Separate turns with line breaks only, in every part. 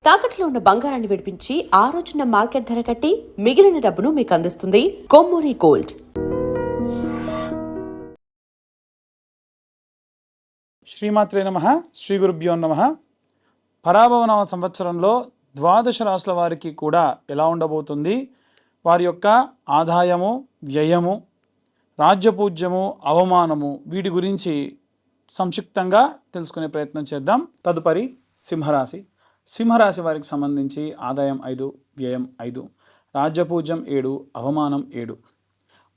తాకట్లో ఉన్న బంగారాన్ని విడిపించి ఆ రోజున మార్కెట్ ధర కట్టి మిగిలిన డబ్బును మీకు అందిస్తుంది కొమ్మూరి గోల్డ్.
శ్రీమాత్రే నమః. శ్రీ గురుభ్యో నమః. పరాభవనామ సంవత్సరంలో ద్వాదశ రాశుల వారికి కూడా ఎలా ఉండబోతుంది, వారి యొక్క ఆదాయము, వ్యయము, రాజ్యపూజ్యము, అవమానము, వీటి గురించి సంక్షిప్తంగా తెలుసుకునే ప్రయత్నం చేద్దాం. తదుపరి సింహరాశి. సింహరాశి వారికి సంబంధించి ఆదాయం 5, వ్యయం 5, రాజ్యపూజ్యం 7, అవమానం 7.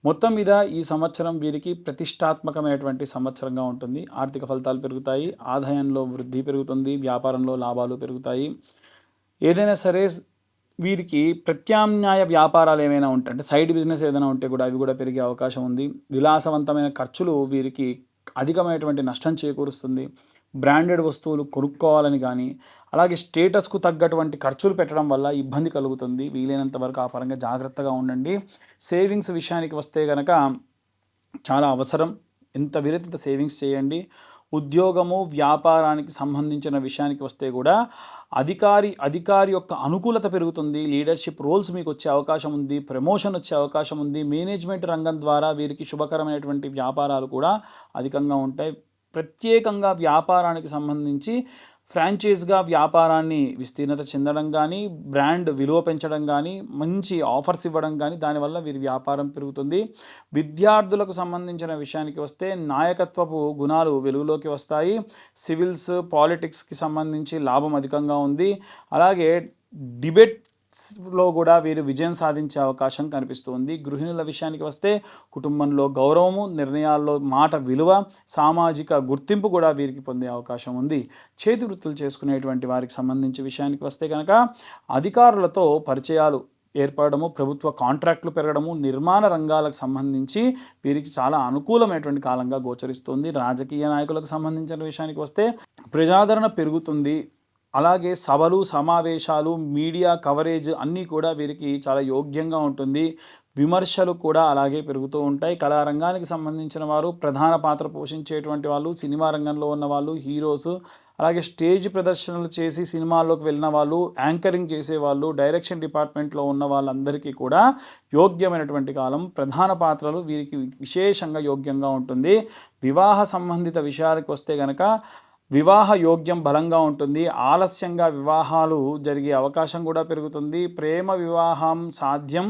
మొత్తం మీద ఈ సంవత్సరం వీరికి ప్రతిష్టాత్మకమైనటువంటి సంవత్సరంగా ఉంటుంది. ఆర్థిక ఫలితాలు పెరుగుతాయి, ఆదాయంలో వృద్ధి పెరుగుతుంది, వ్యాపారంలో లాభాలు పెరుగుతాయి. ఏదైనా సరే వీరికి ప్రత్యామ్నాయ వ్యాపారాలు ఏమైనా ఉంటే, అంటే సైడ్ బిజినెస్ ఏదైనా ఉంటే కూడా అవి కూడా పెరిగే అవకాశం ఉంది. విలాసవంతమైన ఖర్చులు వీరికి అధికమైనటువంటి నష్టం చేకూరుస్తుంది. బ్రాండెడ్ వస్తువులు కొనుక్కోవాలని కానీ, అలాగే స్టేటస్కు తగ్గటువంటి ఖర్చులు పెట్టడం వల్ల ఇబ్బంది కలుగుతుంది. వీలైనంత వరకు ఆ పరంగా జాగ్రత్తగా ఉండండి. సేవింగ్స్ విషయానికి వస్తే కనుక చాలా అవసరం. ఎంత వీలైతే సేవింగ్స్ చేయండి. ఉద్యోగము, వ్యాపారానికి సంబంధించిన విషయానికి వస్తే కూడా అధికారి యొక్క అనుకూలత పెరుగుతుంది. లీడర్షిప్ రోల్స్ మీకు వచ్చే అవకాశం ఉంది. ప్రమోషన్ వచ్చే అవకాశం ఉంది. మేనేజ్మెంట్ రంగం ద్వారా వీరికి శుభకరమైనటువంటి వ్యాపారాలు కూడా అధికంగా ఉంటాయి. ప్రత్యేకంగా వ్యాపారానికి సంబంధించి ఫ్రాంచైజ్గా వ్యాపారాన్ని విస్తీర్ణత చెందడం కానీ, బ్రాండ్ విలువ పెంచడం కానీ, మంచి ఆఫర్స్ ఇవ్వడం కానీ, దానివల్ల వీరి వ్యాపారం పెరుగుతుంది. విద్యార్థులకు సంబంధించిన విషయానికి వస్తే నాయకత్వపు గుణాలు వెలుగులోకి వస్తాయి. సివిల్స్, పాలిటిక్స్కి సంబంధించి లాభం అధికంగా ఉంది. అలాగే డిబేట్స్లో కూడా వీరు విజయం సాధించే అవకాశం కనిపిస్తుంది. గృహిణుల విషయానికి వస్తే కుటుంబంలో గౌరవము, నిర్ణయాల్లో మాట విలువ, సామాజిక గుర్తింపు కూడా వీరికి పొందే అవకాశం ఉంది. చేతి వృత్తులు చేసుకునేటువంటి వారికి సంబంధించి విషయానికి వస్తే కనుక అధికారులతో పరిచయాలు ఏర్పడము, ప్రభుత్వ కాంట్రాక్టులు పెరగడము, నిర్మాణ రంగాలకు సంబంధించి వీరికి చాలా అనుకూలమైనటువంటి కాలంగా గోచరిస్తుంది. రాజకీయ నాయకులకు సంబంధించిన విషయానికి వస్తే ప్రజాదరణ పెరుగుతుంది. అలాగే సభలు, సమావేశాలు, మీడియా కవరేజ్ అన్నీ కూడా వీరికి చాలా యోగ్యంగా ఉంటుంది. విమర్శలు కూడా అలాగే పెరుగుతూ ఉంటాయి. కళారంగానికి సంబంధించిన వారు, ప్రధాన పాత్ర పోషించేటువంటి వాళ్ళు, సినిమా రంగంలో ఉన్న వాళ్ళు, హీరోస్, అలాగే స్టేజ్ ప్రదర్శనలు చేసి సినిమాల్లోకి వెళ్ళిన వాళ్ళు, యాంకరింగ్ చేసేవాళ్ళు, డైరెక్షన్ డిపార్ట్మెంట్లో ఉన్న వాళ్ళందరికీ కూడా యోగ్యమైనటువంటి కాలం. ప్రధాన పాత్రలు వీరికి విశేషంగా యోగ్యంగా ఉంటుంది. వివాహ సంబంధిత విషయాలకు వస్తే కనుక వివాహ యోగ్యం బలంగా ఉంటుంది. ఆలస్యంగా వివాహాలు జరిగే అవకాశం కూడా పెరుగుతుంది. ప్రేమ వివాహం సాధ్యం.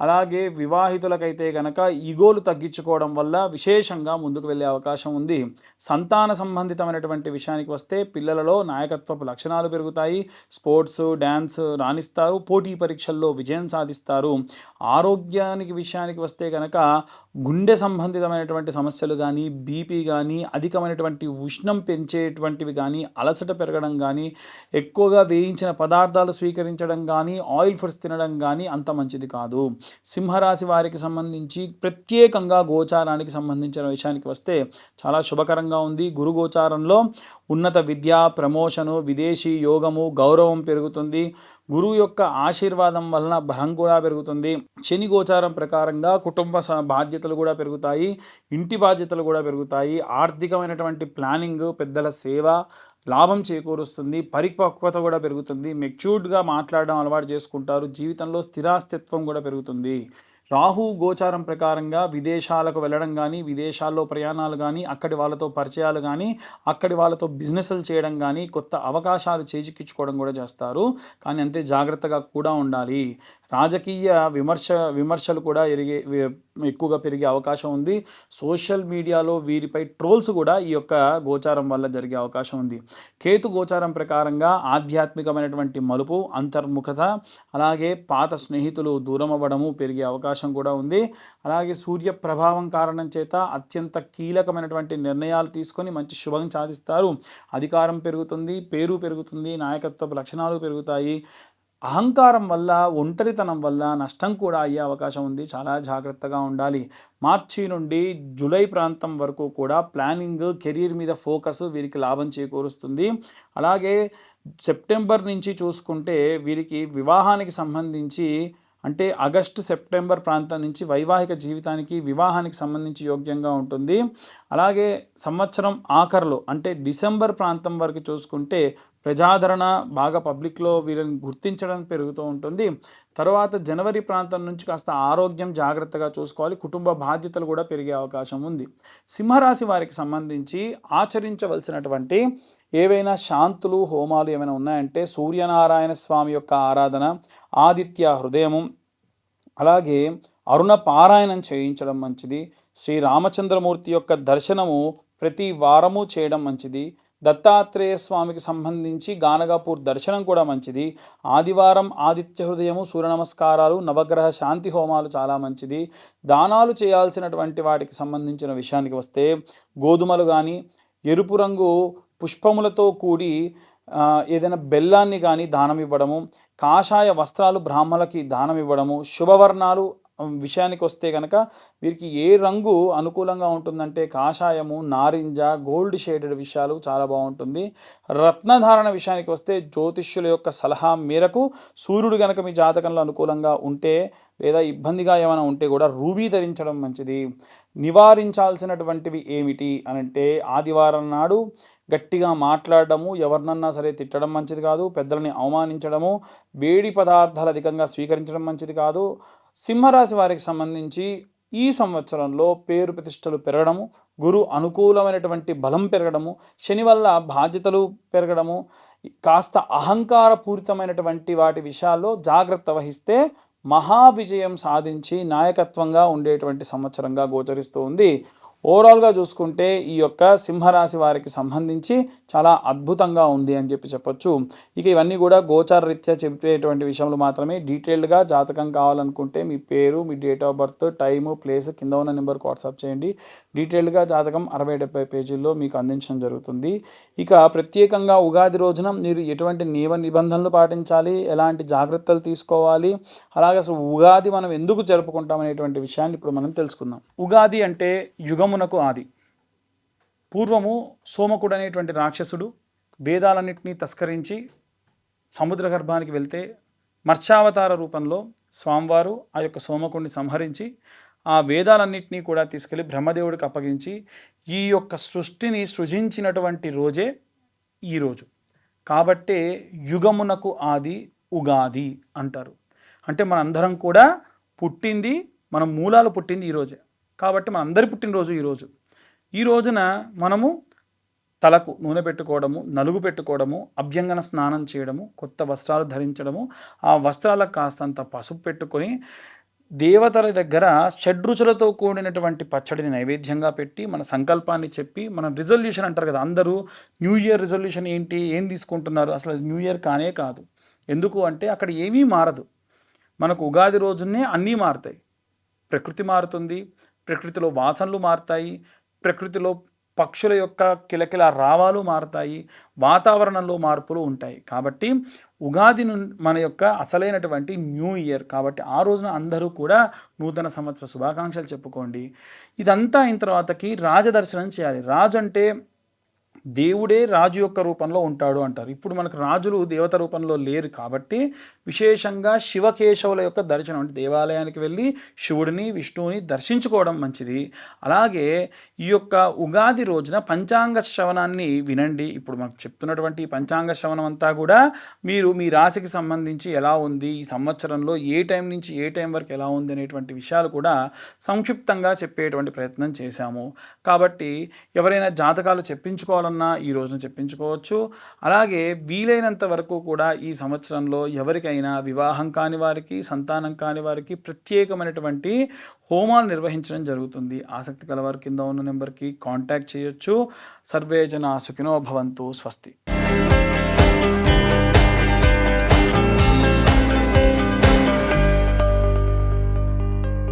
అలాగే వివాహితులకైతే కనుక ఈగోలు తగ్గించుకోవడం వల్ల విశేషంగా ముందుకు వెళ్ళే అవకాశం ఉంది. సంతాన సంబంధితమైనటువంటి విషయానికి వస్తే పిల్లలలో నాయకత్వపు లక్షణాలు పెరుగుతాయి. స్పోర్ట్స్, డ్యాన్స్ రాణిస్తారు. పోటీ పరీక్షల్లో విజయం సాధిస్తారు. ఆరోగ్యానికి విషయానికి వస్తే కనుక గుండె సంబంధితమైనటువంటి సమస్యలు కానీ, బీపీ కానీ, అధికమైనటువంటి ఉష్ణం పెంచేటువంటివి కానీ, అలసట పెరగడం కానీ, ఎక్కువగా వేయించిన పదార్థాలు స్వీకరించడం కానీ, ఆయిల్ ఫుడ్స్ తినడం కానీ అంత మంచిది కాదు. సింహరాశి వారికి సంబంధించి ప్రత్యేకంగా గోచారానికి సంబంధించిన విషయానికి వస్తే చాలా శుభకరంగా ఉంది. గురు గోచారంలో ఉన్నత విద్య, ప్రమోషను, విదేశీ యోగము, గౌరవం పెరుగుతుంది. గురువు యొక్క ఆశీర్వాదం వలన బలం కూడా పెరుగుతుంది. శని గోచారం ప్రకారంగా కుటుంబ బాధ్యతలు కూడా పెరుగుతాయి. ఇంటి బాధ్యతలు కూడా పెరుగుతాయి. ఆర్థికమైనటువంటి ప్లానింగ్, పెద్దల సేవ లాభం చేకూరుస్తుంది. పరిపక్వత కూడా పెరుగుతుంది. మెచ్యూర్డ్గా మాట్లాడడం అలవాటు చేసుకుంటారు. జీవితంలో స్థిరాస్తిత్వం కూడా పెరుగుతుంది. రాహు గోచారం ప్రకారంగా విదేశాలకు వెళ్ళడం కానీ, విదేశాల్లో ప్రయాణాలు కానీ, అక్కడి వాళ్ళతో పరిచయాలు కానీ, అక్కడి వాళ్ళతో బిజినెస్లు చేయడం కానీ, కొత్త అవకాశాలు చేజిక్కించుకోవడం కూడా చేస్తారు. కానీ అంతే జాగ్రత్తగా కూడా ఉండాలి. రాజకీయ విమర్శలు కూడా ఎక్కువగా పెరిగే అవకాశం ఉంది. సోషల్ మీడియాలో వీరిపై ట్రోల్స్ కూడా ఈ యొక్క గోచారం వల్ల జరిగే అవకాశం ఉంది. కేతు గోచారం ప్రకారంగా ఆధ్యాత్మికమైనటువంటి మలుపు, అంతర్ముఖత, అలాగే పాత స్నేహితులు దూరం అవ్వడము పెరిగే అవకాశం కూడా ఉంది. అలాగే సూర్య ప్రభావం కారణం చేత అత్యంత కీలకమైనటువంటి నిర్ణయాలు తీసుకొని మంచి శుభం సాధిస్తారు. అధికారం పెరుగుతుంది, పేరు పెరుగుతుంది, నాయకత్వ లక్షణాలు పెరుగుతాయి. అహంకారం వల్ల, ఒంటరితనం వల్ల నష్టం కూడా అయ్యే అవకాశం ఉంది. చాలా జాగ్రత్తగా ఉండాలి. మార్చి నుండి జూలై ప్రాంతం వరకు కూడా ప్లానింగ్, కెరీర్ మీద ఫోకస్ వీరికి లాభం చేకూరుస్తుంది. అలాగే సెప్టెంబర్ నుంచి చూసుకుంటే వీరికి వివాహానికి సంబంధించి అంటే ఆగస్టు సెప్టెంబర్ ప్రాంతం నుంచి వైవాహిక జీవితానికి వివాహానికి సంబంధించి యోగ్యంగా ఉంటుంది. అలాగే సంవత్సరం ఆఖరులో అంటే డిసెంబర్ ప్రాంతం వరకు చూసుకుంటే ప్రజాదరణ బాగా పబ్లిక్లో వీరిని గుర్తించడం పెరుగుతూ ఉంటుంది. తర్వాత జనవరి ప్రాంతం నుంచి కాస్త ఆరోగ్యం జాగ్రత్తగా చూసుకోవాలి. కుటుంబ బాధ్యతలు కూడా పెరిగే అవకాశం ఉంది. సింహరాశి వారికి సంబంధించి ఆచరించవలసినటువంటి ఏవైనా శాంతులు, హోమాలు ఏమైనా ఉన్నాయంటే సూర్యనారాయణ స్వామి యొక్క ఆరాధన, ఆదిత్య హృదయము, అలాగే అరుణ పారాయణం చేయించడం మంచిది. శ్రీ రామచంద్రమూర్తి యొక్క దర్శనము ప్రతి వారము చేయడం మంచిది. దత్తాత్రేయ స్వామికి సంబంధించి గానగాపూర్ దర్శనం కూడా మంచిది. ఆదివారం ఆదిత్య హృదయము, సూర్య నమస్కారాలు, నవగ్రహ శాంతి హోమాలు చాలా మంచిది. దానాలు చేయాల్సినటువంటి వాటికి సంబంధించిన విషయానికి వస్తే గోధుమలు కానీ, ఎరుపు రంగు పుష్పములతో కూడి ఏదైనా బెల్లాన్ని కానీ దానం ఇవ్వడము, కాషాయ వస్త్రాలు బ్రాహ్మణులకి దానం ఇవ్వడము, శుభవర్ణాలు విషయానికి వస్తే కనుక వీరికి ఏ రంగు అనుకూలంగా ఉంటుందంటే కాషాయము, నారింజ, గోల్డ్ షేడెడ్ విషయాలు చాలా బాగుంటుంది. రత్నధారణ విషయానికి వస్తే జ్యోతిష్యుల యొక్క సలహా మేరకు సూర్యుడు కనుక మీ జాతకంలో అనుకూలంగా ఉంటే లేదా ఇబ్బందిగా ఏమైనా ఉంటే కూడా రూబీ ధరించడం మంచిది. నివారించాల్సినటువంటివి ఏమిటి అనంటే ఆదివారం నాడు గట్టిగా మాట్లాడడము, ఎవరినన్నా సరే తిట్టడం మంచిది కాదు. పెద్దలని అవమానించడము, వేడి పదార్థాలు అధికంగా స్వీకరించడం మంచిది కాదు. సింహరాశి వారికి సంబంధించి ఈ సంవత్సరంలో పేరు ప్రతిష్టలు పెరగడము, గురు అనుకూలమైనటువంటి బలం పెరగడము, శని వల్ల బాధ్యతలు పెరగడము, కాస్త అహంకారపూరితమైనటువంటి వాటి విషయాల్లో జాగ్రత్త వహిస్తే మహావిజయం సాధించి నాయకత్వంగా ఉండేటువంటి సంవత్సరంగా గోచరిస్తూ ఉంది. ఓవరాల్గా చూసుకుంటే ఈ యొక్క సింహరాశి వారికి సంబంధించి చాలా అద్భుతంగా ఉంది అని చెప్పొచ్చు. ఇక ఇవన్నీ కూడా గోచార రీత్యా చెప్పేటువంటి విషయంలో మాత్రమే. డీటెయిల్డ్గా జాతకం కావాలనుకుంటే మీ పేరు, మీ date of birth, time, place కింద ఉన్న నెంబర్కి వాట్సాప్ చేయండి. డీటెయిల్డ్గా జాతకం 60-70 పేజీల్లో మీకు అందించడం జరుగుతుంది. ఇక ప్రత్యేకంగా ఉగాది రోజున మీరు ఎటువంటి నియమ నిబంధనలు పాటించాలి, ఎలాంటి జాగ్రత్తలు తీసుకోవాలి, అలాగే అసలు ఉగాది మనం ఎందుకు జరుపుకుంటాం అనేటువంటి విషయాన్ని ఇప్పుడు మనం తెలుసుకుందాం. ఉగాది అంటే యుగమునకు ఆది. పూర్వము సోమకుడు అనేటువంటి రాక్షసుడు వేదాలన్నింటినీ తస్కరించి సముద్ర గర్భానికి వెళ్తే మత్స్యావతార రూపంలో స్వామివారు ఆ యొక్క సోమకుడిని సంహరించి ఆ వేదాలన్నింటినీ కూడా తీసుకెళ్ళి బ్రహ్మదేవుడికి అప్పగించి ఈ యొక్క సృష్టిని సృజించినటువంటి రోజే ఈరోజు. కాబట్టే యుగమునకు ఆది ఉగాది అంటారు. అంటే మనందరం కూడా పుట్టింది, మన మూలాలు పుట్టింది ఈరోజే. కాబట్టి మన అందరి పుట్టినరోజు ఈరోజు. ఈ రోజున మనము తలకు నూనె పెట్టుకోవడము, నలుగు పెట్టుకోవడము, అభ్యంగన స్నానం చేయడము, కొత్త వస్త్రాలు ధరించడము, ఆ వస్త్రాలకు కాస్తంత పసుపు పెట్టుకొని దేవతల దగ్గర షడ్రుచులతో కూడినటువంటి పచ్చడిని నైవేద్యంగా పెట్టి మన సంకల్పాన్ని చెప్పి మన రిజల్యూషన్ అంటారు కదా, అందరూ న్యూ ఇయర్ రిజల్యూషన్ ఏంటి, ఏం తీసుకుంటున్నారు, అసలు న్యూ ఇయర్ కానే కాదు. ఎందుకు అంటే అక్కడ ఏమీ మారదు. మనకు ఉగాది రోజునే అన్నీ మారుతాయి. ప్రకృతి మారుతుంది, ప్రకృతిలో వాసనలు మారుతాయి, ప్రకృతిలో పక్షుల యొక్క కిలకిల రావాలు మారుతాయి, వాతావరణంలో మార్పులు ఉంటాయి. కాబట్టి ఉగాది మన యొక్క అసలైనటువంటి న్యూ ఇయర్. కాబట్టి ఆ రోజున అందరూ కూడా నూతన సంవత్సర శుభాకాంక్షలు చెప్పుకోండి. ఇదంతా అయిన తర్వాతకి రాజదర్శనం చేయాలి. రాజు అంటే దేవుడే రాజు యొక్క రూపంలో ఉంటాడు అంటారు. ఇప్పుడు మనకు రాజులు దేవత రూపంలో లేరు కాబట్టి విశేషంగా శివకేశవుల యొక్క దర్శనం, అంటే దేవాలయానికి వెళ్ళి శివుడిని, విష్ణువుని దర్శించుకోవడం మంచిది. అలాగే ఈ యొక్క ఉగాది రోజున పంచాంగ శ్రవణాన్ని వినండి. ఇప్పుడు మనకు చెప్తున్నటువంటి పంచాంగ శ్రవణం అంతా కూడా మీరు మీ రాశికి సంబంధించి ఎలా ఉంది, ఈ సంవత్సరంలో ఏ టైం నుంచి ఏ టైం వరకు ఎలా ఉంది అనేటువంటి విషయాలు కూడా సంక్షిప్తంగా చెప్పేటువంటి ప్రయత్నం చేశాము. కాబట్టి ఎవరైనా జాతకాలు చెప్పించుకోవాలన్నా ఈ రోజున చెప్పించుకోవచ్చు. అలాగే వీలైనంత వరకు కూడా ఈ సంవత్సరంలో ఎవరికైనా వివాహం కాని వారికి, సంతానం కాని వారికి ప్రత్యేకమైనటువంటి హోమాలు నిర్వహించడం జరుగుతుంది. ఆసక్తి కలవారి కింద ఉన్న నెంబర్కి కాంటాక్ట్ చేయొచ్చు. సర్వే జనా సుఖినో భవంతు. స్వస్తి.